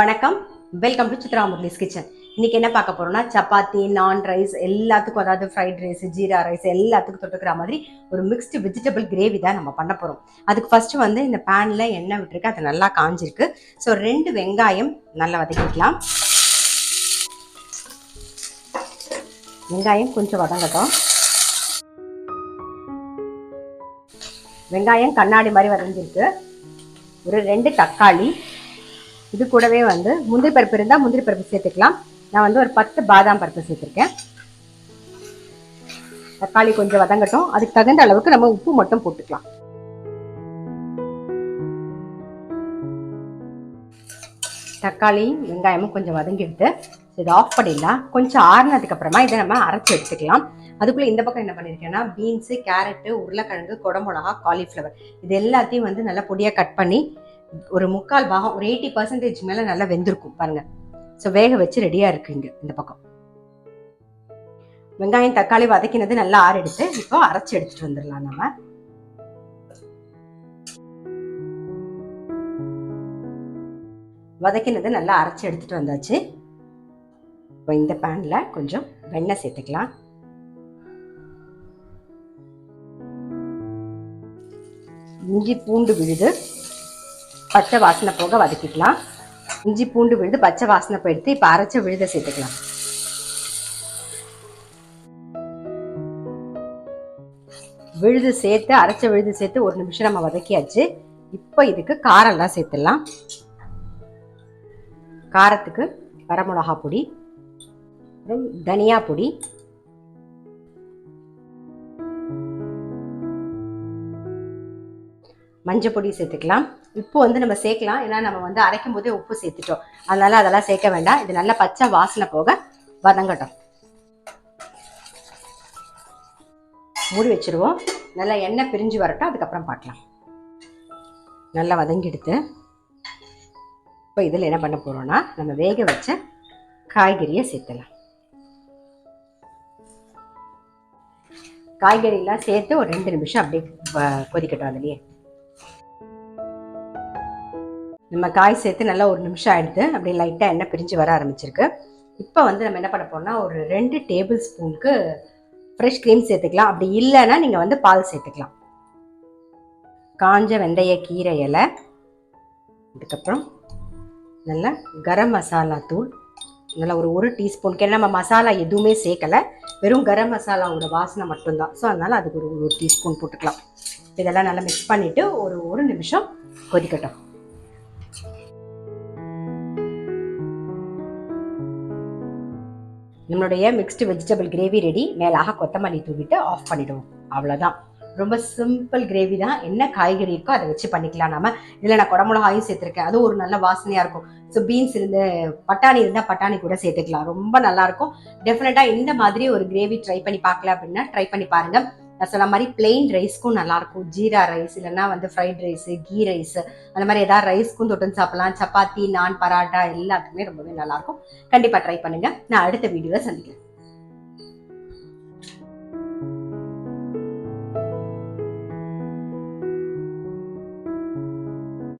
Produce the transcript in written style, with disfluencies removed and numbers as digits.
வணக்கம், welcome to Chitra Murali's kitchen. இன்னைக்கு என்ன பார்க்க போறோம்னா, சப்பாத்தி, நான் ரைஸ் எல்லாத்துக்கும், அதாவது ஃப்ரைட் ரைஸ், ஜீரா ரைஸ் எல்லாத்துக்கும் தொட்டுக்கிற மாதிரி ஒரு மிக்ஸ்டு வெஜிடபிள் கிரேவி தான் நம்ம பண்ண போறோம். அதுக்கு ஃபர்ஸ்ட் வந்து இந்த பேன்ல எண்ணெய் விட்டுருக்கு, அது நல்லா காஞ்சிருக்கு. ஸோ 2 வெங்காயம் நல்லா வதக்கிக்கலாம். வெங்காயம் கொஞ்சம் வதங்கட்டும். வெங்காயம் கண்ணாடி மாதிரி வதங்கிருக்கு. ஒரு 2 தக்காளி, இது கூடவே வந்து முந்திரி பருப்பு இருந்தால் முந்திரி பருப்பு சேர்த்துக்கலாம். நான் வந்து ஒரு 10 பாதாம் பருப்பு சேர்த்துருக்கேன். தக்காளி கொஞ்சம் வதங்கட்டும். அதுக்கு தகுந்த அளவுக்கு நம்ம உப்பு மட்டும் போட்டுக்கலாம். தக்காளி வெங்காயமும் கொஞ்சம் வதங்கிடுது. இதை ஆஃப் பண்ணிடலாம். கொஞ்சம் ஆறுனதுக்கு அப்புறமா இதை நம்ம அரைச்சி எடுத்துக்கலாம். அதுக்குள்ளே இந்த பக்கம் என்ன பண்ணியிருக்கேன்னா, பீன்ஸு, கேரட்டு, உருளைக்கிழங்கு, குடமிளகா, காலிஃப்ளவர் இது எல்லாத்தையும் வந்து நல்லா பொடியாக கட் பண்ணி ஒரு 3/4 பாகம், ஒரு 80% மேலே நல்லா வெந்திருக்கும் பாருங்க. ஸோ வேக வச்சு ரெடியாக இருக்குங்க. இந்த பக்கம் வெங்காயம் தக்காளி வதக்கினது நல்லா ஆறெடுத்து இப்போ அரைச்சி எடுத்துட்டு வந்துடலாம். நம்ம வதக்கினது நல்லா அரைச்சி எடுத்துட்டு வந்தாச்சு. இப்போ இந்த பேன்ல கொஞ்சம் வெண்ணெய் சேர்த்துக்கலாம். இஞ்சி பூண்டு விழுது பச்சை வாசனை போக வதக்கிக்கலாம். இஞ்சி பூண்டு விழுது பச்சை வாசனை போயிடுத்து. இப்போ அரைச்ச விழுதை சேர்த்துக்கலாம். விழுது சேர்த்து அரைச்ச விழுது சேர்த்து 1 நிமிஷம் நம்ம வதக்கியாச்சு. இப்போ இதுக்கு காரம்லாம் சேர்த்துடலாம். காரத்துக்கு வரமிளகா பொடி, அப்புறம் தனியா பொடி, மஞ்சள் பொடி சேர்த்துக்கலாம். உப்பு வந்து நம்ம சேர்க்கலாம், ஏன்னா நம்ம வந்து அரைக்கும் போதே உப்பு சேர்த்துட்டோம். அதனால அதெல்லாம் சேர்க்க வேண்டாம். இது நல்லா பச்சை வாசனை போக வதங்கட்டும். மூடி வச்சிருவோம். நல்லா எண்ணெய் பிரிஞ்சு வரட்டும், அதுக்கப்புறம் பார்க்கலாம். நல்லா வதங்கிடுத்து. இப்போ இதில் என்ன பண்ண போறோம்னா, நம்ம வேக வச்ச காய்கறியை சேர்த்துலாம். காய்கறியெல்லாம் சேர்த்து ஒரு 2 நிமிஷம் அப்படியே கொதிக்கட்டும். அதுலேயே நம்ம காய் சேர்த்து நல்லா 1 நிமிஷம் ஆயிடுது. அப்படியே லைட்டாக எண்ணெய் பிரிஞ்சு வர ஆரம்பிச்சிருக்கு. இப்போ வந்து நம்ம என்ன பண்ண போறோம்னா, ஒரு 2 டேபிள் ஸ்பூனுக்கு ஃப்ரெஷ் க்ரீம் சேர்த்துக்கலாம். அப்படி இல்லைன்னா நீங்கள் வந்து பால் சேர்த்துக்கலாம். காஞ்ச வெந்தய கீரை இலை, அதுக்கப்புறம் நல்லா கரம் மசாலா தூள், நல்லா ஒரு டீஸ்பூனுக்கு. ஏன்னா நம்ம மசாலா எதுவுமே சேர்க்கலை, வெறும் கரம் மசாலாவோட வாசனை மட்டும்தான். ஸோ அதனால் அதுக்கு ஒரு டீஸ்பூன் போட்டுக்கலாம். இதெல்லாம் நல்லா மிக்ஸ் பண்ணிவிட்டு ஒரு நிமிஷம் கொதிக்கட்டும். நம்மளுடைய மிக்ஸ்டு வெஜிடபிள் கிரேவி ரெடி. மேலாக கொத்தமல்லி தூவிட்டு ஆஃப் பண்ணிவிடுவோம். அவ்வளோதான். ரொம்ப சிம்பிள் கிரேவி தான். என்ன காய்கறி இருக்கோ அதை வச்சு பண்ணிக்கலாம். நம்ம இதில் நான் குடமிளகாயும் சேர்த்துருக்கேன், அதுவும் ஒரு நல்ல வாசனையாக இருக்கும். ஸோ பீன்ஸ் பட்டாணி இருந்தால் பட்டாணி கூட சேர்த்துக்கலாம், ரொம்ப நல்லாயிருக்கும். டெஃபினட்டாக இந்த மாதிரி ஒரு கிரேவி ட்ரை பண்ணி பார்க்கல அப்படின்னா ட்ரை பண்ணி பாருங்கள். நான் சொன்ன மாதிரி பிளெயின் ரைஸ்க்கும் நல்லாயிருக்கும். ஜீரா ரைஸ் இல்லைன்னா வந்து ஃப்ரைட் ரைஸு, கீ ரைஸு, அந்த மாதிரி ஏதாவது ரைஸ்க்கும் தொட்டுன்னு சாப்பிடலாம். சப்பாத்தி, நான், பராட்டா எல்லாத்துக்குமே ரொம்பவே நல்லாயிருக்கும். கண்டிப்பாக ட்ரை பண்ணுங்கள். நான் அடுத்த வீடியோவில் சந்திக்கிறேன்.